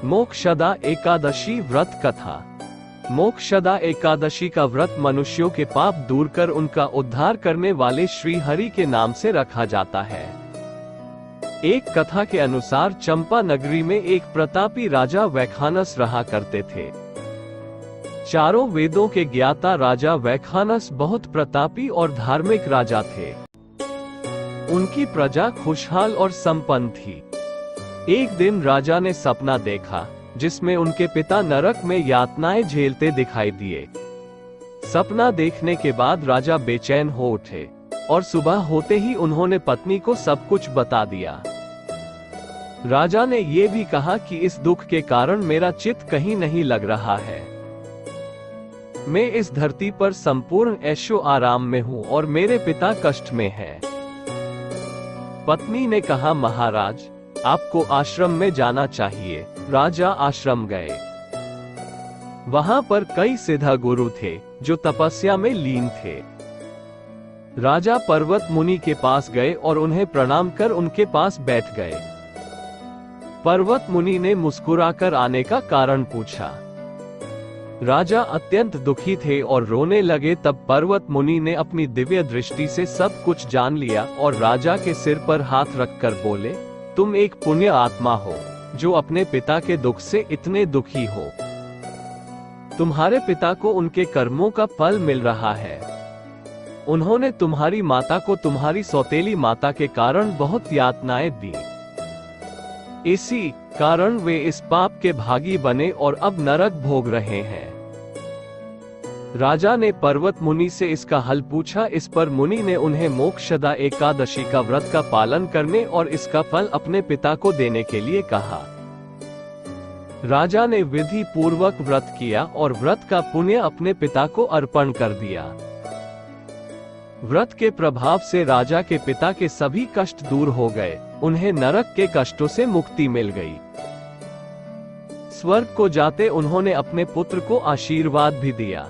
मोक्षदा एकादशी व्रत कथा। मोक्षदा एकादशी का व्रत मनुष्यों के पाप दूर कर उनका उद्धार करने वाले श्री हरि के नाम से रखा जाता है। एक कथा के अनुसार चंपा नगरी में एक प्रतापी राजा वैखानस रहा करते थे। चारों वेदों के ज्ञाता राजा वैखानस बहुत प्रतापी और धार्मिक राजा थे। उनकी प्रजा खुशहाल और संपन्न थी। एक दिन राजा ने सपना देखा जिसमें उनके पिता नरक में यातनाएं झेलते दिखाई दिए। सपना देखने के बाद राजा बेचैन हो उठे और सुबह होते ही उन्होंने पत्नी को सब कुछ बता दिया। राजा ने ये भी कहा कि इस दुख के कारण मेरा चित्त कहीं नहीं लग रहा है। मैं इस धरती पर संपूर्ण ऐशो आराम में हूँ और मेरे पिता कष्ट में हैं। पत्नी ने कहा, महाराज आपको आश्रम में जाना चाहिए। राजा आश्रम गए। वहां पर कई सिद्ध गुरु थे जो तपस्या में लीन थे। राजा पर्वत मुनि के पास गए और उन्हें प्रणाम कर उनके पास बैठ गए। पर्वत मुनि ने मुस्कुराकर आने का कारण पूछा। राजा अत्यंत दुखी थे और रोने लगे। तब पर्वत मुनि ने अपनी दिव्य दृष्टि से सब कुछ जान लिया और राजा के सिर पर हाथ रखकर बोले, तुम एक पुण्य आत्मा हो जो अपने पिता के दुख से इतने दुखी हो। तुम्हारे पिता को उनके कर्मों का फल मिल रहा है। उन्होंने तुम्हारी माता को तुम्हारी सौतेली माता के कारण बहुत यातनाएं दी। इसी कारण वे इस पाप के भागी बने और अब नरक भोग रहे हैं। राजा ने पर्वत मुनि से इसका हल पूछा। इस पर मुनि ने उन्हें मोक्षदा एकादशी का व्रत का पालन करने और इसका फल अपने पिता को देने के लिए कहा। राजा ने विधि पूर्वक व्रत किया और व्रत का पुण्य अपने पिता को अर्पण कर दिया। व्रत के प्रभाव से राजा के पिता के सभी कष्ट दूर हो गए। उन्हें नरक के कष्टों से मुक्ति मिल गई। स्वर्ग को जाते उन्होंने अपने पुत्र को आशीर्वाद भी दिया।